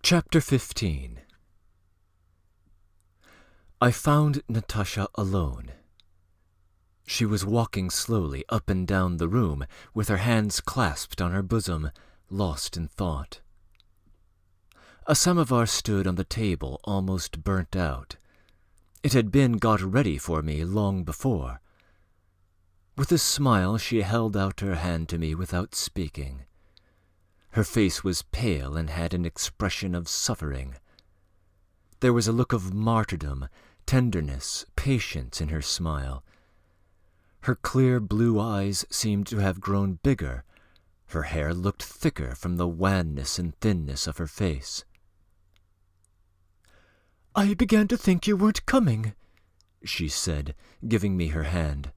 Chapter 15. I found Natasha alone. She was walking slowly up and down the room, with her hands clasped on her bosom, lost in thought. A samovar stood on the table, almost burnt out. It had been got ready for me long before. With a smile she held out her hand to me without speaking. Her face was pale and had an expression of suffering. There was a look of martyrdom, tenderness, patience in her smile. Her clear blue eyes seemed to have grown bigger. Her hair looked thicker from the wanness and thinness of her face. "I began to think you weren't coming," she said, giving me her hand.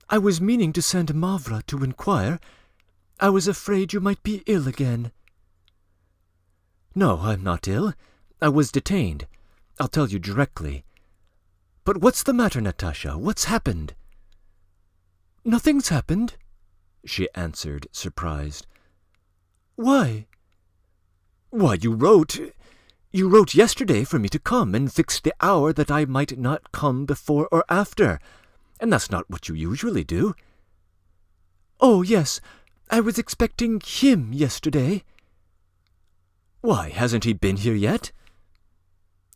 "I was meaning to send Mavra to inquire. I was afraid you might be ill again." "No, I'm not ill. I was detained. I'll tell you directly. But what's the matter, Natasha? What's happened?" "Nothing's happened," she answered, surprised. "Why?" "Why, you wrote yesterday for me to come, and fixed the hour that I might not come before or after, and that's not what you usually do." "Oh, yes. I was expecting him yesterday." "Why, hasn't he been here yet?"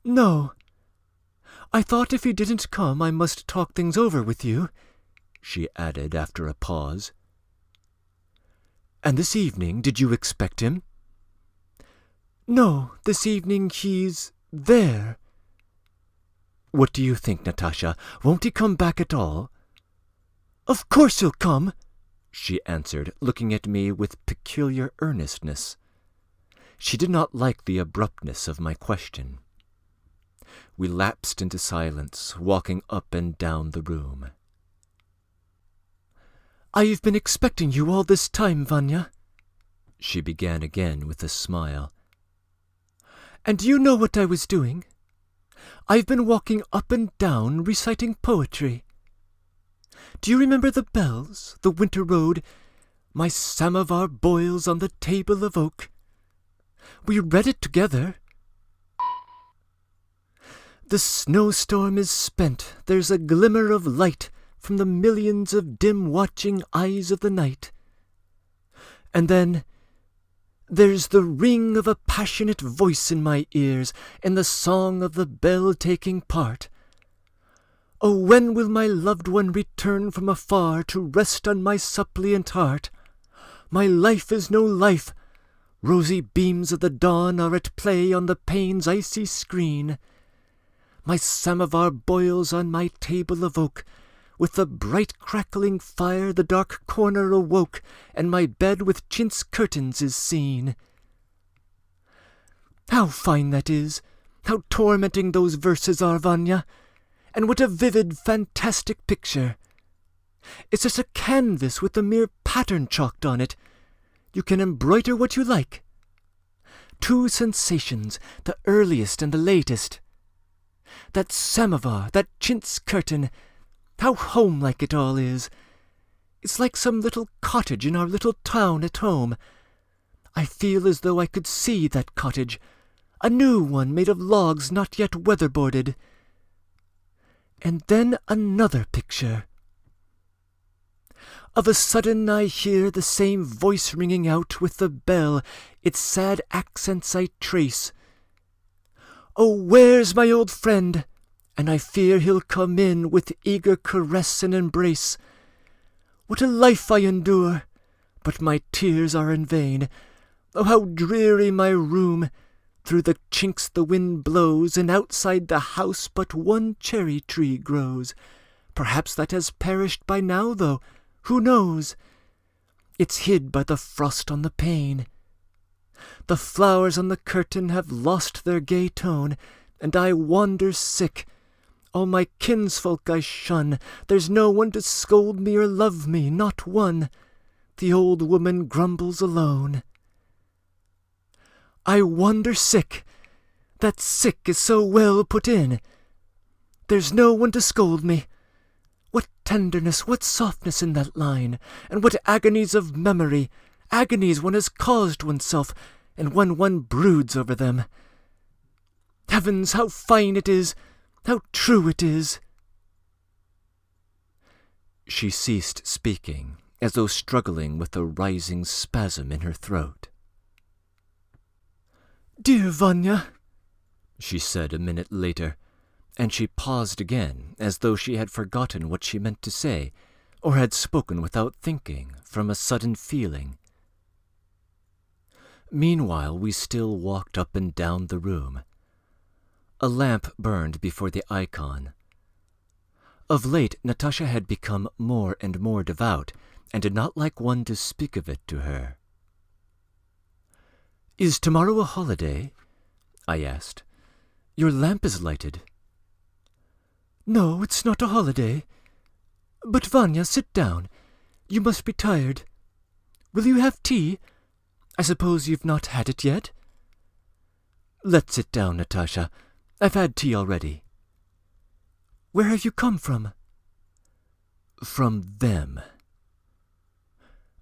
"No. I thought if he didn't come I must talk things over with you," she added after a pause. "And this evening, did you expect him?" "No, this evening he's there." "What do you think, Natasha? Won't he come back at all?" "Of course he'll come," she answered, looking at me with peculiar earnestness. She did not like the abruptness of my question. We lapsed into silence, walking up and down the room. "I've been expecting you all this time, Vanya," she began again with a smile. "And do you know what I was doing? I've been walking up and down reciting poetry. Do you remember the bells, the winter road, 'My samovar boils on the table of oak'? We read it together. 'The snowstorm is spent, there's a glimmer of light from the millions of dim watching eyes of the night.' And then, 'There's the ring of a passionate voice in my ears, and the song of the bell taking part. Oh, when will my loved one return from afar to rest on my suppliant heart? My life is no life. Rosy beams of the dawn are at play on the pane's icy screen. My samovar boils on my table of oak. With the bright crackling fire the dark corner awoke, and my bed with chintz curtains is seen.' How fine that is! How tormenting those verses are, Vanya! And what a vivid, fantastic picture! It's just a canvas with a mere pattern chalked on it. You can embroider what you like. 2 sensations, the earliest and the latest. That samovar, that chintz curtain, how homelike it all is. It's like some little cottage in our little town at home. I feel as though I could see that cottage, a new one made of logs not yet weatherboarded. And then another picture. Of a sudden I hear the same voice ringing out with the bell, its sad accents I trace. Oh, where's my old friend? And I fear he'll come in with eager caress and embrace. What a life I endure! But my tears are in vain. Oh, how dreary my room! Through the chinks the wind blows, and outside the house but one cherry tree grows. Perhaps that has perished by now, though. Who knows? It's hid by the frost on the pane. The flowers on the curtain have lost their gay tone, and I wander sick. All my kinsfolk I shun. There's no one to scold me or love me, not one. The old woman grumbles alone. I wander sick. That sick is so well put in. There's no one to scold me. What tenderness, what softness in that line, and what agonies of memory, agonies one has caused oneself, and one broods over them. Heavens, how fine it is! How true it is!" She ceased speaking, as though struggling with a rising spasm in her throat. "Dear Vanya," she said a minute later, and she paused again, as though she had forgotten what she meant to say, or had spoken without thinking, from a sudden feeling. Meanwhile we still walked up and down the room. A lamp burned before the icon. Of late Natasha had become more and more devout, and did not like one to speak of it to her. "Is tomorrow a holiday?" I asked. "Your lamp is lighted." "No, it's not a holiday. But Vanya, sit down. You must be tired. Will you have tea? I suppose you've not had it yet?" "Let's sit down, Natasha. I've had tea already." "Where have you come from?" "From them."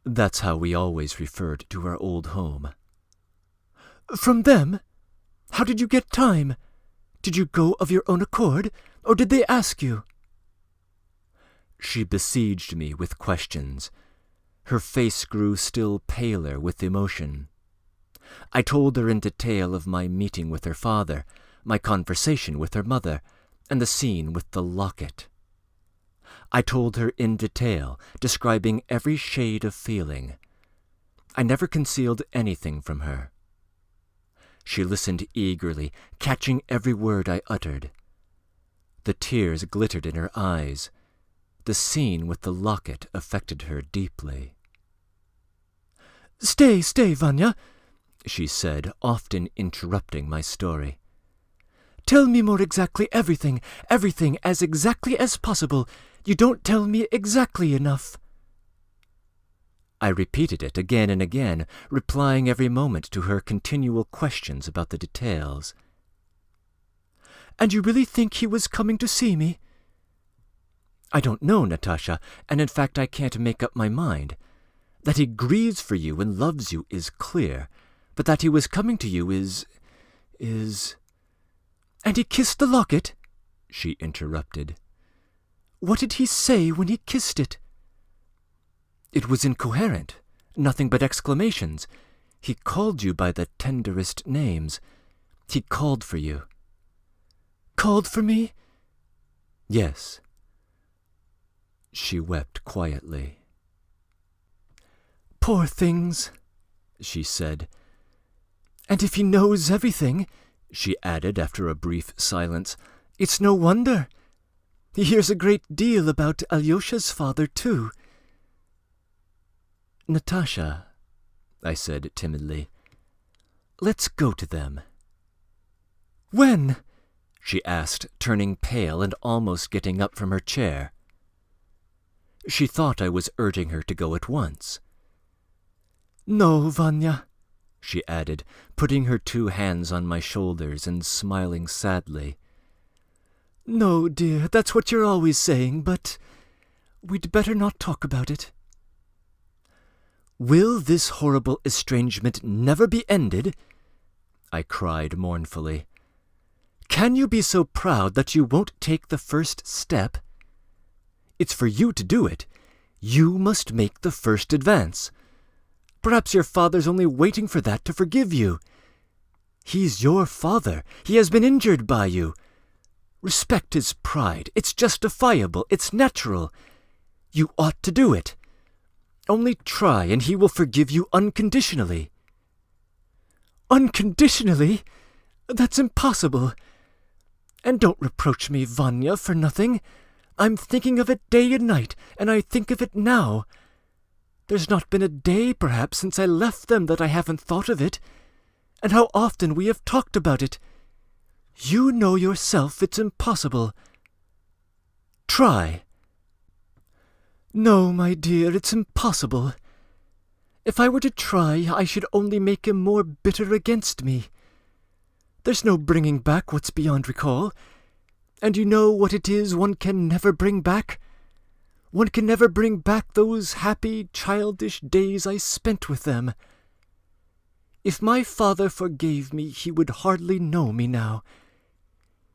That's how we always referred to our old home. "From them? How did you get time? Did you go of your own accord, or did they ask you?" She besieged me with questions. Her face grew still paler with emotion. I told her in detail of my meeting with her father, my conversation with her mother, and the scene with the locket. I told her in detail, describing every shade of feeling. I never concealed anything from her. She listened eagerly, catching every word I uttered. The tears glittered in her eyes. The scene with the locket affected her deeply. "Stay, Vanya," she said, often interrupting my story. "Tell me more exactly everything as exactly as possible. You don't tell me exactly enough." I repeated it again and again, replying every moment to her continual questions about the details. "And you really think he was coming to see me?" "I don't know, Natasha, and in fact I can't make up my mind. That he grieves for you and loves you is clear, but that he was coming to you is... "And he kissed the locket?" she interrupted. "What did he say when he kissed it?" "It was incoherent, nothing but exclamations. He called you by the tenderest names. He called for you." "Called for me?" "Yes." She wept quietly. "Poor things," she said. "And if he knows everything," she added after a brief silence, "it's no wonder. He hears a great deal about Alyosha's father, too." "Natasha," I said timidly, "let's go to them." "When?" she asked, turning pale and almost getting up from her chair. She thought I was urging her to go at once. "No, Vanya," she added, putting her 2 hands on my shoulders and smiling sadly. "No, dear, that's what you're always saying, but we'd better not talk about it." "Will this horrible estrangement never be ended?" I cried mournfully. "Can you be so proud that you won't take the first step? It's for you to do it. You must make the first advance. Perhaps your father's only waiting for that to forgive you. He's your father. He has been injured by you. Respect his pride. It's justifiable. It's natural. You ought to do it. Only try, and he will forgive you unconditionally." "Unconditionally? That's impossible. And don't reproach me, Vanya, for nothing. I'm thinking of it day and night, and I think of it now. There's not been a day, perhaps, since I left them that I haven't thought of it. And how often we have talked about it. You know yourself it's impossible. Try." "No, my dear, it's impossible. If I were to try, I should only make him more bitter against me. There's no bringing back what's beyond recall. And you know what it is one can never bring back? One can never bring back those happy, childish days I spent with them. If my father forgave me, he would hardly know me now.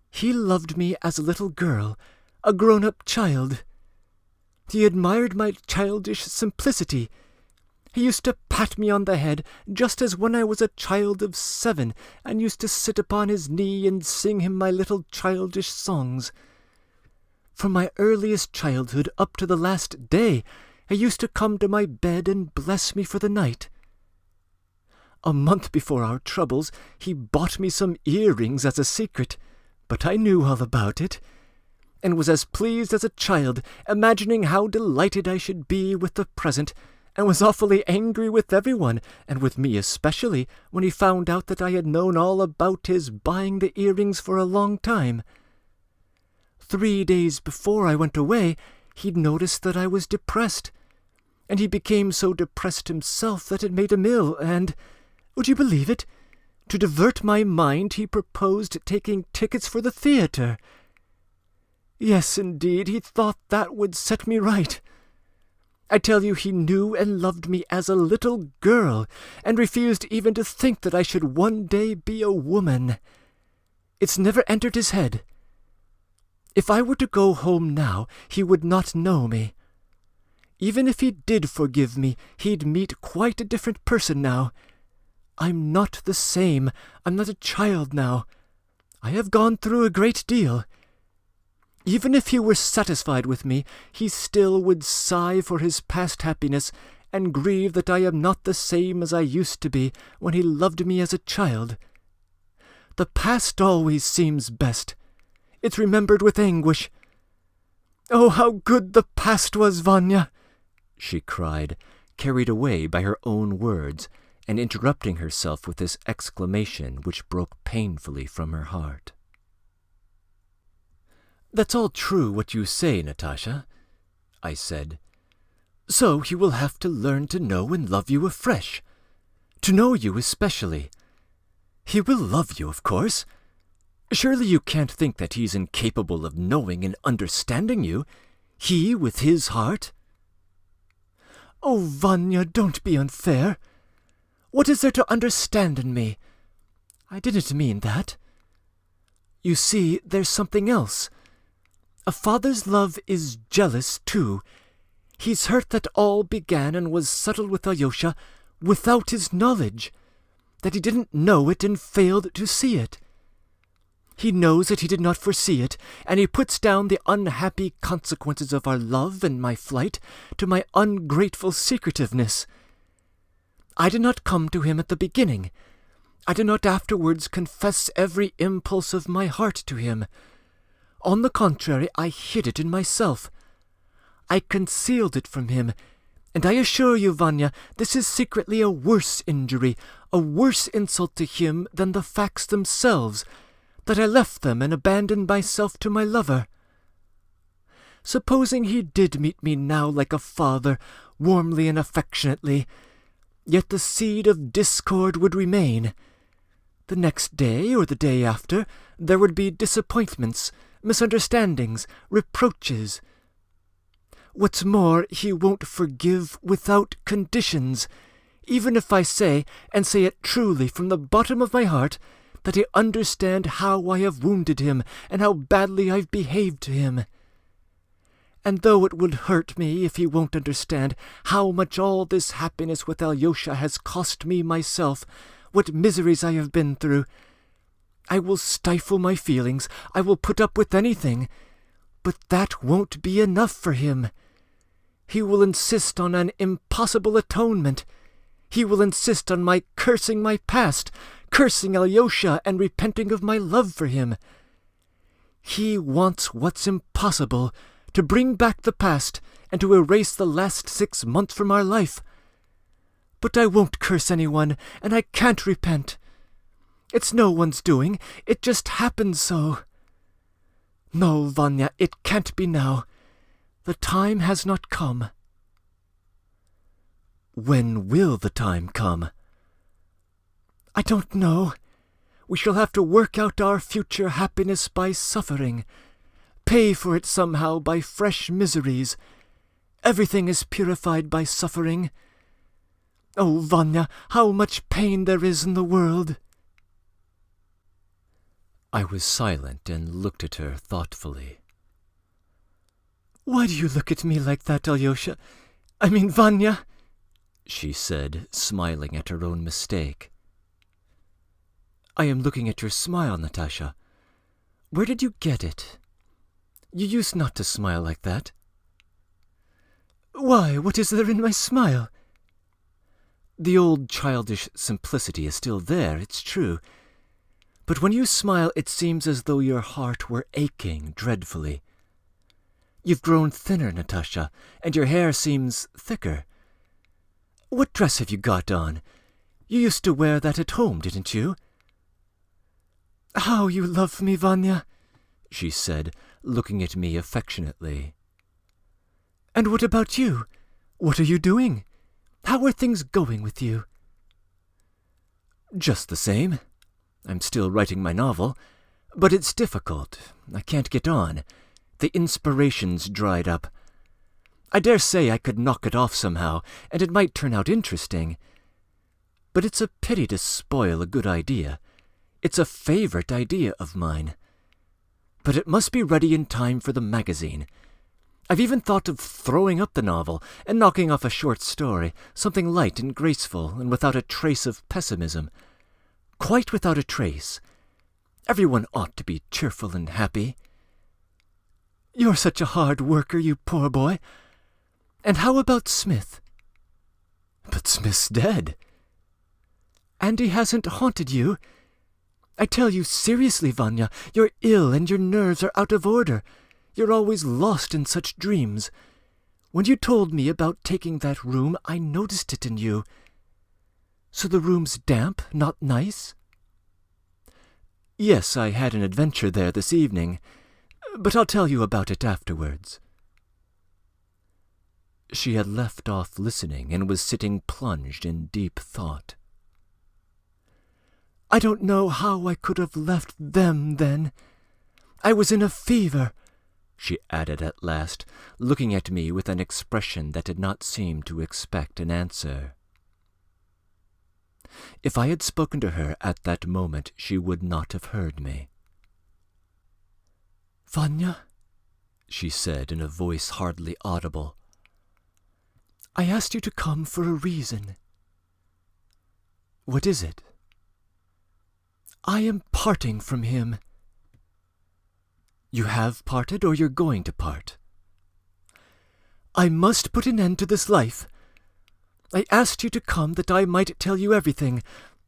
He loved me as a little girl, a grown-up child. He admired my childish simplicity. He used to pat me on the head, just as when I was a child of 7, and used to sit upon his knee and sing him my little childish songs. From my earliest childhood up to the last day, he used to come to my bed and bless me for the night. A month before our troubles, he bought me some earrings as a secret, but I knew all about it, and was as pleased as a child, imagining how delighted I should be with the present, and was awfully angry with everyone, and with me especially, when he found out that I had known all about his buying the earrings for a long time. 3 days before I went away, he'd noticed that I was depressed, and he became so depressed himself that it made him ill, and, would you believe it, to divert my mind he proposed taking tickets for the theatre. Yes, indeed, he thought that would set me right. I tell you, he knew and loved me as a little girl, and refused even to think that I should one day be a woman. It's never entered his head. If I were to go home now, he would not know me. Even if he did forgive me, he'd meet quite a different person now. I'm not the same. I'm not a child now. I have gone through a great deal. Even if he were satisfied with me, he still would sigh for his past happiness, and grieve that I am not the same as I used to be when he loved me as a child. The past always seems best. It's remembered with anguish. Oh, how good the past was, Vanya! She cried, carried away by her own words, and interrupting herself with this exclamation which broke painfully from her heart. "That's all true what you say, Natasha," I said. "So he will have to learn to know and love you afresh, to know you especially. He will love you, of course. Surely you can't think that he's incapable of knowing and understanding you, he with his heart?" "Oh, Vanya, don't be unfair. What is there to understand in me? I didn't mean that. You see, there's something else. A father's love is jealous, too. He's hurt that all began and was settled with Alyosha without his knowledge, that he didn't know it and failed to see it. He knows that he did not foresee it, and he puts down the unhappy consequences of our love and my flight to my ungrateful secretiveness. I did not come to him at the beginning. I did not afterwards confess every impulse of my heart to him. On the contrary, I hid it in myself. I concealed it from him, and I assure you, Vanya, this is secretly a worse injury, a worse insult to him than the facts themselves, that I left them and abandoned myself to my lover. Supposing he did meet me now like a father, warmly and affectionately, yet the seed of discord would remain. The next day or the day after, there would be disappointments, misunderstandings, reproaches. What's more, he won't forgive without conditions, even if I say, and say it truly from the bottom of my heart, that I understand how I have wounded him and how badly I've behaved to him. And though it would hurt me if he won't understand how much all this happiness with Alyosha has cost me myself, what miseries I have been through, I will stifle my feelings, I will put up with anything, but that won't be enough for him. He will insist on an impossible atonement. He will insist on my cursing my past, cursing Alyosha and repenting of my love for him. He wants what's impossible, to bring back the past and to erase the last 6 months from our life. But I won't curse anyone, and I can't repent. It's no one's doing, it just happened so. No, Vanya, it can't be now. The time has not come." "When will the time come?" "I don't know. We shall have to work out our future happiness by suffering, pay for it somehow by fresh miseries. Everything is purified by suffering. Oh, Vanya, how much pain there is in the world!" I was silent and looked at her thoughtfully. "Why do you look at me like that, Alyosha? I mean, Vanya," she said, smiling at her own mistake. "I am looking at your smile, Natasha. Where did you get it? You used not to smile like that." "Why, what is there in my smile?" "The old childish simplicity is still there, it's true. But when you smile, it seems as though your heart were aching dreadfully. You've grown thinner, Natasha, and your hair seems thicker. What dress have you got on? You used to wear that at home, didn't you?" "How you love me, Vanya," she said, looking at me affectionately. "And what about you? What are you doing? How are things going with you?" "Just the same. I'm still writing my novel, but it's difficult. I can't get on. The inspiration's dried up. I dare say I could knock it off somehow, and it might turn out interesting. But it's a pity to spoil a good idea. It's a favorite idea of mine. But it must be ready in time for the magazine. I've even thought of throwing up the novel and knocking off a short story, something light and graceful and without a trace of pessimism. Quite without a trace. Everyone ought to be cheerful and happy." "You're such a hard worker, you poor boy. And how about Smith?" "But Smith's dead." "And he hasn't haunted you? I tell you seriously, Vanya, you're ill and your nerves are out of order. You're always lost in such dreams. When you told me about taking that room, I noticed it in you. So the room's damp, not nice?" "Yes, I had an adventure there this evening, but I'll tell you about it afterwards." She had left off listening and was sitting plunged in deep thought. "I don't know how I could have left them then. I was in a fever," she added at last, looking at me with an expression that did not seem to expect an answer. If I had spoken to her at that moment, she would not have heard me. "Vanya," she said in a voice hardly audible, "I asked you to come for a reason." "What is it?" "I am parting from him." "You have parted, or you're going to part?" "I must put an end to this life. I asked you to come that I might tell you everything,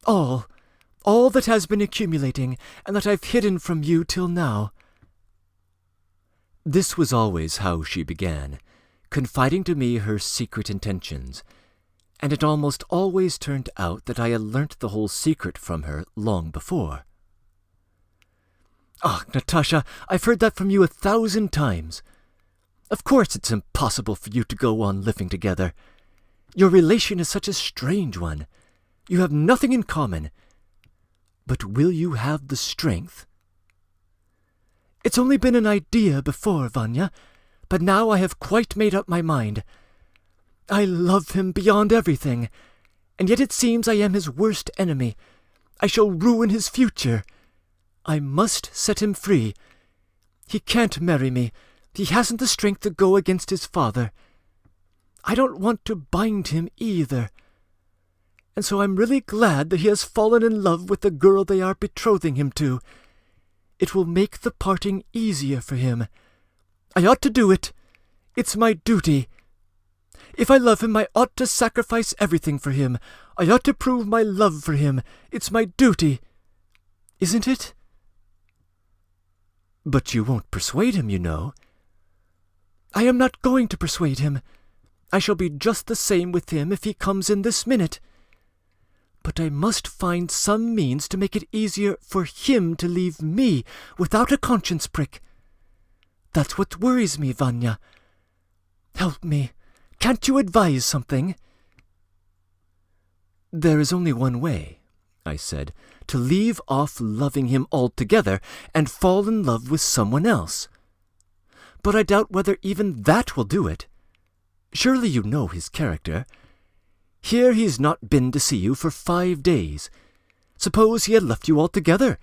all that has been accumulating, and that I've hidden from you till now." This was always how she began, confiding to me her secret intentions, and it almost always turned out that I had learnt the whole secret from her long before. "Ah, Natasha, I've heard that from you 1,000 times. Of course it's impossible for you to go on living together. Your relation is such a strange one. You have nothing in common. But will you have the strength?" "It's only been an idea before, Vanya, but now I have quite made up my mind. I love him beyond everything, and yet it seems I am his worst enemy. I shall ruin his future. I must set him free. He can't marry me. He hasn't the strength to go against his father. I don't want to bind him either. And so I'm really glad that he has fallen in love with the girl they are betrothing him to. It will make the parting easier for him. I ought to do it. It's my duty. If I love him, I ought to sacrifice everything for him. I ought to prove my love for him. It's my duty. Isn't it?" "But you won't persuade him, you know." "I am not going to persuade him. I shall be just the same with him if he comes in this minute. But I must find some means to make it easier for him to leave me without a conscience prick. That's what worries me, Vanya. Help me. Can't you advise something?" "There is only one way," I said, "to leave off loving him altogether and fall in love with someone else. But I doubt whether even that will do it. Surely you know his character. Here he's not been to see you for 5 days. Suppose he had left you altogether.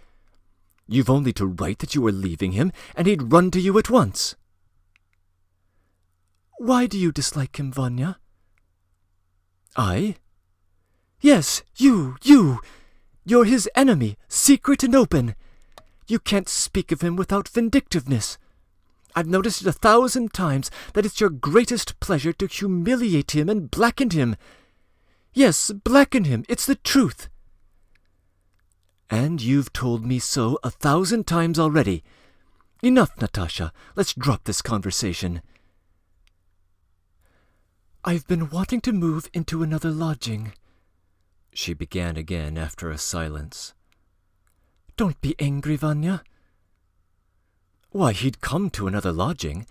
You've only to write that you were leaving him, and he'd run to you at once." "Why do you dislike him, Vanya?" "I?" "Yes, you! You're his enemy, secret and open. You can't speak of him without vindictiveness. I've noticed it 1,000 times that it's your greatest pleasure to humiliate him and blacken him. Yes, blacken him, it's the truth." "And you've told me so 1,000 times already. Enough, Natasha, let's drop this conversation." "I've been wanting to move into another lodging," she began again after a silence. "Don't be angry, Vanya." "Why, he'd come to another lodging,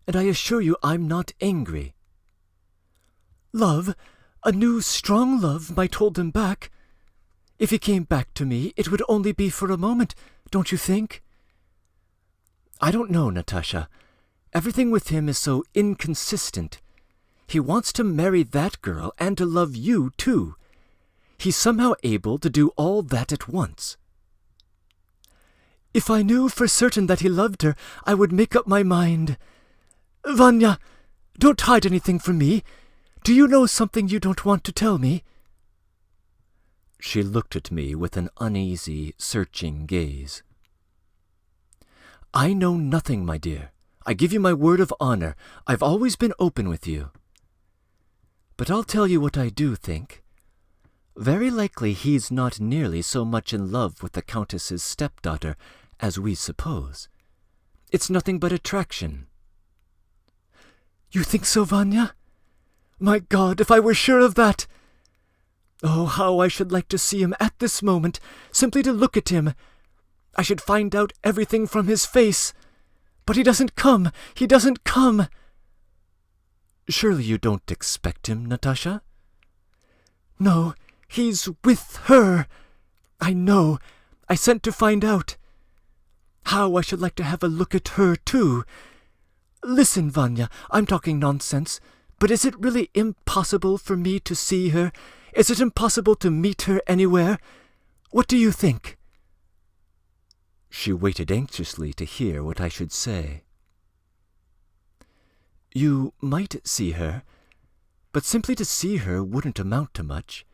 and I assure you I'm not angry." "Love, a new strong love might hold him back. If he came back to me, it would only be for a moment, don't you think?" "I don't know, Natasha. Everything with him is so inconsistent. He wants to marry that girl and to love you, too. He's somehow able to do all that at once." "If I knew for certain that he loved her, I would make up my mind. Vanya, don't hide anything from me. Do you know something you don't want to tell me?" She looked at me with an uneasy, searching gaze. "I know nothing, my dear. I give you my word of honor. I've always been open with you. But I'll tell you what I do think. Very likely he's not nearly so much in love with the Countess's stepdaughter as we suppose. It's nothing but attraction." "You think so, Vanya? My God, if I were sure of that! Oh, how I should like to see him at this moment, simply to look at him. I should find out everything from his face. But he doesn't come! He doesn't come!" "Surely you don't expect him, Natasha?" "No, he's with her. I know. I sent to find out. How I should like to have a look at her, too. Listen, Vanya, I'm talking nonsense, but is it really impossible for me to see her? Is it impossible to meet her anywhere? What do you think?" She waited anxiously to hear what I should say. "You might see her, but simply to see her wouldn't amount to much."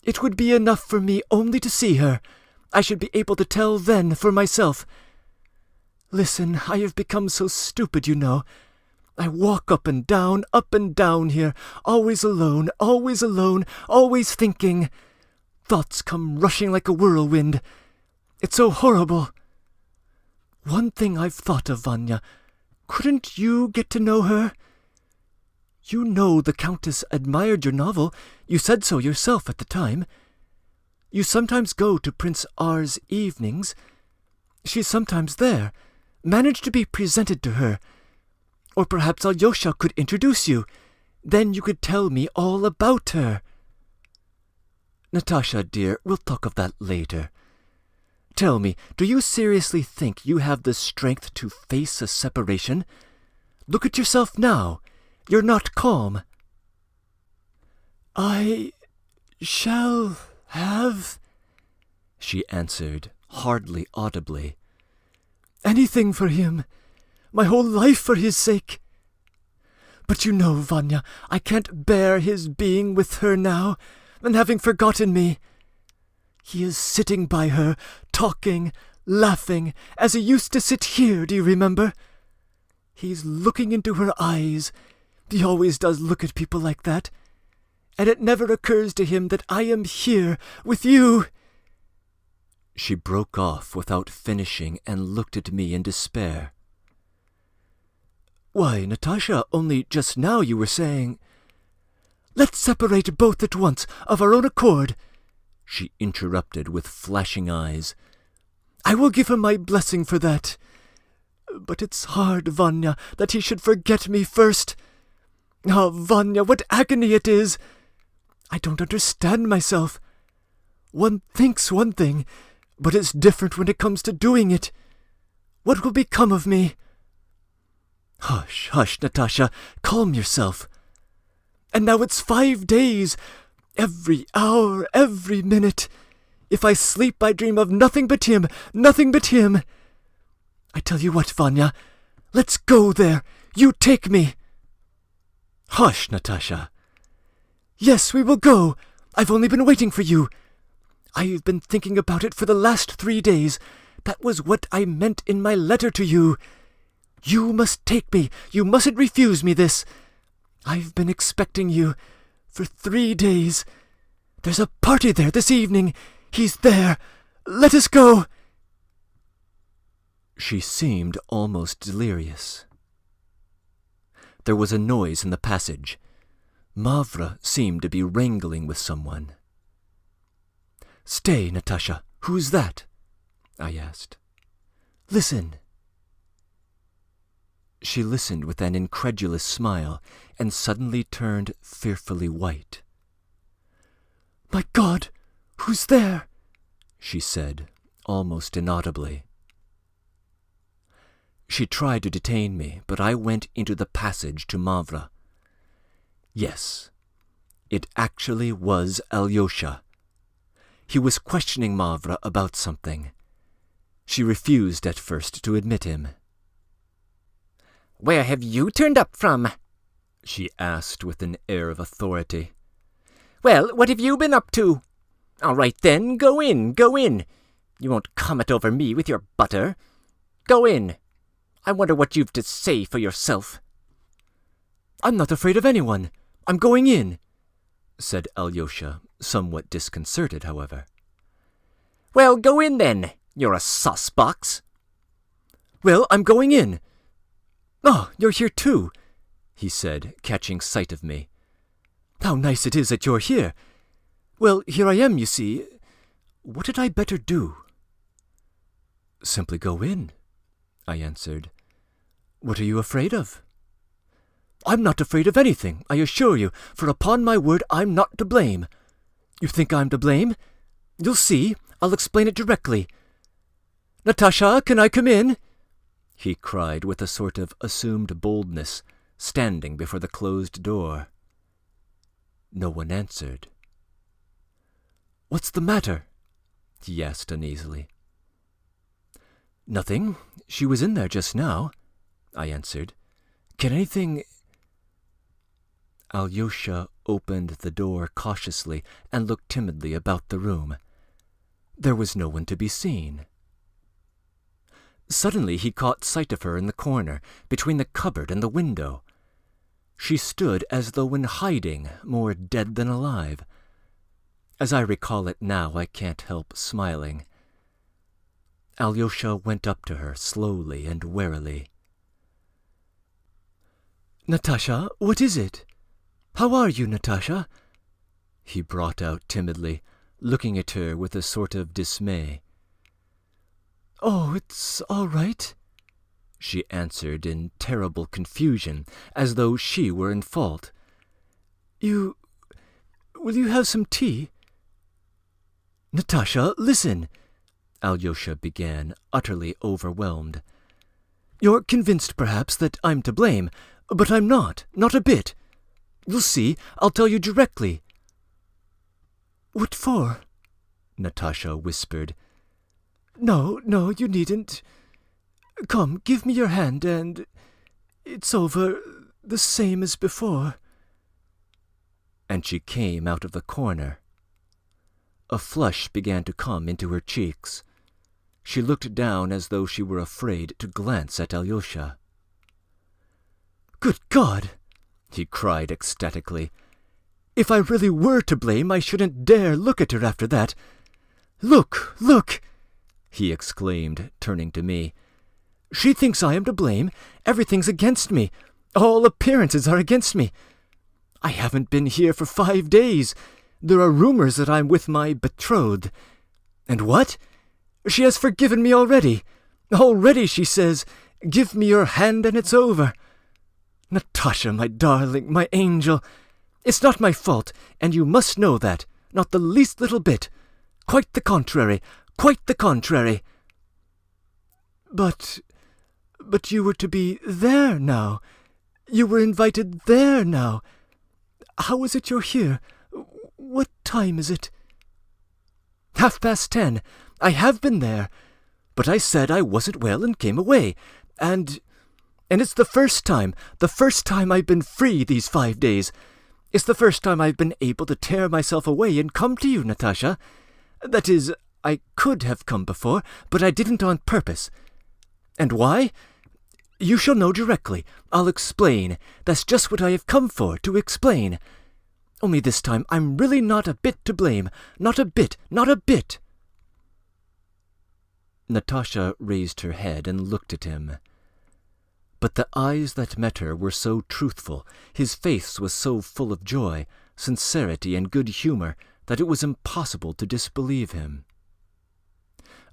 "It would be enough for me only to see her. I should be able to tell then for myself. Listen, I have become so stupid, you know. I walk up and down here, always alone, always thinking. Thoughts come rushing like a whirlwind. It's so horrible. One thing I've thought of, Vanya. Couldn't you get to know her? You know the Countess admired your novel. You said so yourself at the time. You sometimes go to Prince R.'s evenings. She's sometimes there. Manage to be presented to her. Or perhaps Alyosha could introduce you. Then you could tell me all about her." "Natasha, dear, we'll talk of that later. Tell me, do you seriously think you have the strength to face a separation? Look at yourself now. You're not calm." "I shall have," she answered, hardly audibly. "Anything for him. My whole life for his sake. But you know, Vanya, I can't bear his being with her now, and having forgotten me. He is sitting by her, talking, laughing, as he used to sit here, do you remember? He's looking into her eyes. He always does look at people like that. And it never occurs to him that I am here with you." She broke off without finishing and looked at me in despair. "Why, Natasha, only just now you were saying—" "Let's separate both at once, of our own accord," she interrupted with flashing eyes. "I will give him my blessing for that. But it's hard, Vanya, that he should forget me first. Ah, Vanya, what agony it is! I don't understand myself. One thinks one thing, but it's different when it comes to doing it. What will become of me?" "Hush, hush, Natasha, calm yourself. And now it's 5 days. Every hour, every minute. If I sleep, I dream of nothing but him, nothing but him. I tell you what, Vanya, let's go there. You take me. Hush, Natasha. Yes, we will go. I've only been waiting for you. I've been thinking about it for the last 3 days. That was what I meant in my letter to you. You must take me. You mustn't refuse me this. I've been expecting you for 3 days. There's a party there this evening. He's there. Let us go. She seemed almost delirious. There was a noise in the passage. Mavra seemed to be wrangling with someone. "Stay, Natasha. Who's that?" I asked. "Listen." She listened with an incredulous smile and suddenly turned fearfully white. "My God, who's there?" she said, almost inaudibly. She tried to detain me, but I went into the passage to Mavra. Yes, it actually was Alyosha. He was questioning Mavra about something. She refused at first to admit him. "Where have you turned up from?" she asked with an air of authority. "Well, what have you been up to? All right then, go in, go in. You won't comet over me with your butter. Go in. I wonder what you've to say for yourself." "I'm not afraid of anyone. I'm going in," said Alyosha, somewhat disconcerted, however. "Well, go in then. You're a sauce-box." "Well, I'm going in." "Oh, you're here too," he said, catching sight of me. "How nice it is that you're here. Well, here I am, you see. What had I better do?" "Simply go in," I answered. "What are you afraid of?" "I'm not afraid of anything, I assure you, for upon my word I'm not to blame." "You think I'm to blame? You'll see. I'll explain it directly." "Natasha, can I come in?" he cried with a sort of assumed boldness, standing before the closed door. No one answered. "What's the matter?" he asked uneasily. "Nothing. She was in there just now," I answered. "Can anything—" Alyosha opened the door cautiously and looked timidly about the room. There was no one to be seen. Suddenly he caught sight of her in the corner, between the cupboard and the window. She stood as though in hiding, more dead than alive. As I recall it now, I can't help smiling. Alyosha went up to her slowly and warily. "Natasha, what is it? How are you, Natasha?" he brought out timidly, looking at her with a sort of dismay. "Oh, it's all right," she answered in terrible confusion, as though she were in fault. Will you have some tea?" "Natasha, listen," Alyosha began, utterly overwhelmed. "You're convinced, perhaps, that I'm to blame, but I'm not a bit. You'll see, I'll tell you directly." "What for?" Natasha whispered. No, you needn't. Come, give me your hand, and it's over, the same as before." And she came out of the corner. A flush began to come into her cheeks. She looked down as though she were afraid to glance at Alyosha. "Good God!" he cried ecstatically. "If I really were to blame, I shouldn't dare look at her after that. Look! He exclaimed, turning to me. "She thinks I am to blame. Everything's against me. All appearances are against me. I haven't been here for 5 days. There are rumors that I'm with my betrothed. And what? She has forgiven me already. Already, she says, 'Give me your hand and it's over.' Natasha, my darling, my angel, it's not my fault, and you must know that, not the least little bit. Quite the contrary. But you were to be there now. You were invited there now. How is it you're here? What time is it?" "10:30. I have been there. But I said I wasn't well and came away. And it's the first time I've been free these 5 days. It's the first time I've been able to tear myself away and come to you, Natasha. That is, I could have come before, but I didn't on purpose. And why? You shall know directly. I'll explain. That's just what I have come for, to explain. Only this time I'm really not a bit to blame. Not a bit, not a bit." Natasha raised her head and looked at him. But the eyes that met her were so truthful, his face was so full of joy, sincerity, and good humor, that it was impossible to disbelieve him.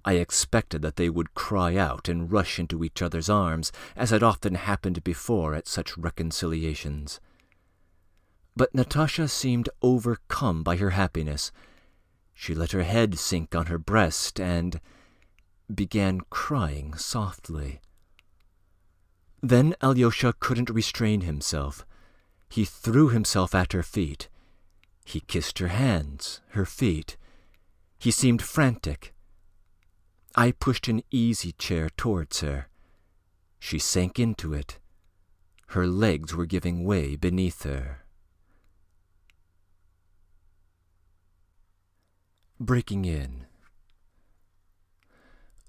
I expected that they would cry out and rush into each other's arms, as had often happened before at such reconciliations. But Natasha seemed overcome by her happiness. She let her head sink on her breast and began crying softly. Then Alyosha couldn't restrain himself. He threw himself at her feet. He kissed her hands, her feet. He seemed frantic. I pushed an easy chair towards her. She sank into it. Her legs were giving way beneath her. Breaking in.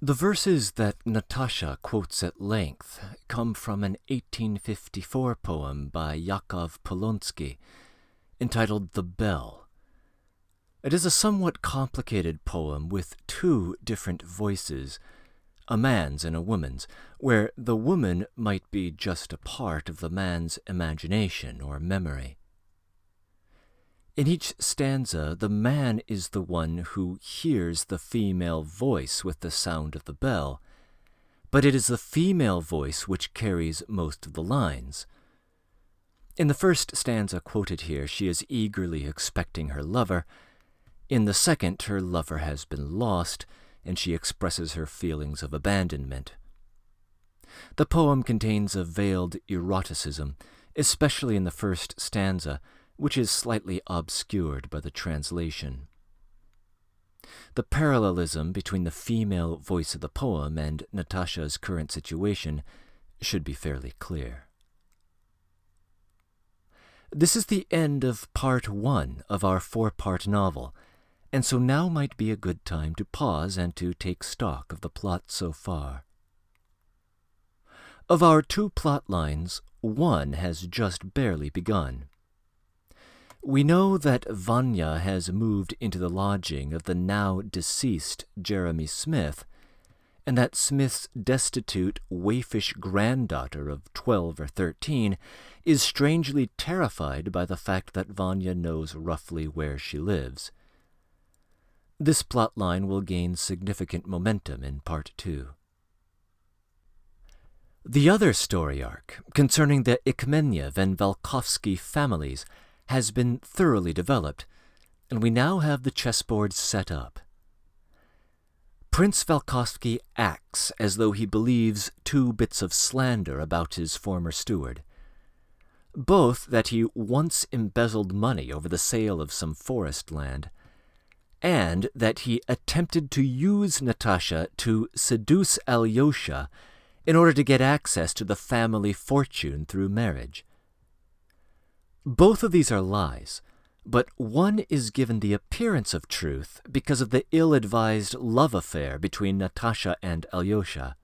The verses that Natasha quotes at length come from an 1854 poem by I.XV, entitled The Bell. It is a somewhat complicated poem with two different voices, a man's and a woman's, where the woman might be just a part of the man's imagination or memory. In each stanza, the man is the one who hears the female voice with the sound of the bell, but it is the female voice which carries most of the lines. In the first stanza quoted here, she is eagerly expecting her lover. In the second, her lover has been lost, and she expresses her feelings of abandonment. The poem contains a veiled eroticism, especially in the first stanza, which is slightly obscured by the translation. The parallelism between the female voice of the poem and Natasha's current situation should be fairly clear. This is the end of part 1 of our 4-part novel, and so now might be a good time to pause and to take stock of the plot so far. Of our 2 plot lines, one has just barely begun. We know that Vanya has moved into the lodging of the now-deceased Jeremy Smith, and that Smith's destitute, waifish granddaughter of 12 or 13 is strangely terrified by the fact that Vanya knows roughly where she lives. This plot line will gain significant momentum in Part 2. The other story arc, concerning the Ichmeniev and Valkovsky families, has been thoroughly developed, and we now have the chessboard set up. Prince Valkovsky acts as though he believes 2 bits of slander about his former steward. Both that he once embezzled money over the sale of some forest land, and that he attempted to use Natasha to seduce Alyosha in order to get access to the family fortune through marriage. Both of these are lies, but one is given the appearance of truth because of the ill-advised love affair between Natasha and Alyosha.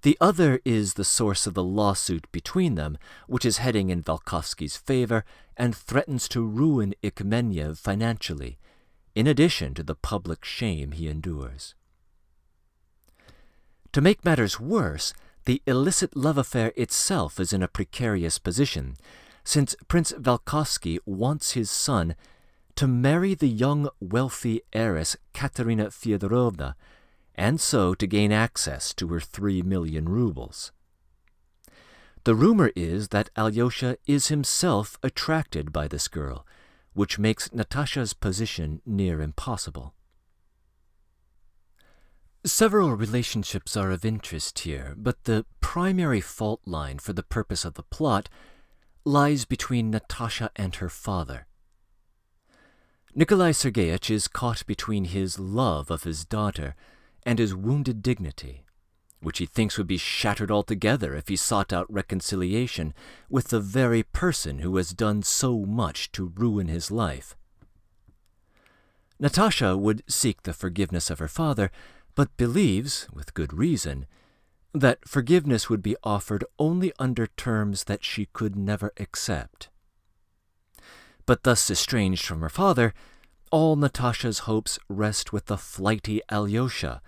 The other is the source of the lawsuit between them, which is heading in Valkovsky's favor and threatens to ruin Ichmeniev financially, in addition to the public shame he endures. To make matters worse, the illicit love affair itself is in a precarious position, since Prince Valkovsky wants his son to marry the young, wealthy heiress Katerina Fyodorovna, and so to gain access to her 3 million rubles. The rumor is that Alyosha is himself attracted by this girl, which makes Natasha's position near impossible. Several relationships are of interest here, but the primary fault line for the purpose of the plot lies between Natasha and her father. Nikolai Sergeyevich is caught between his love of his daughter and his wounded dignity, which he thinks would be shattered altogether if he sought out reconciliation with the very person who has done so much to ruin his life. Natasha would seek the forgiveness of her father, but believes, with good reason, that forgiveness would be offered only under terms that she could never accept. But thus estranged from her father, all Natasha's hopes rest with the flighty Alyosha,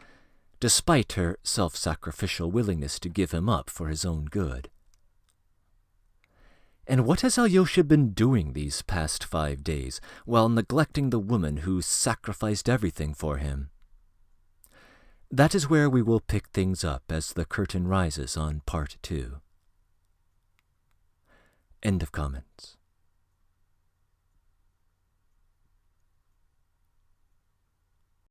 despite her self-sacrificial willingness to give him up for his own good. And what has Alyosha been doing these past 5 days, while neglecting the woman who sacrificed everything for him? That is where we will pick things up as the curtain rises on Part 2. End of comments.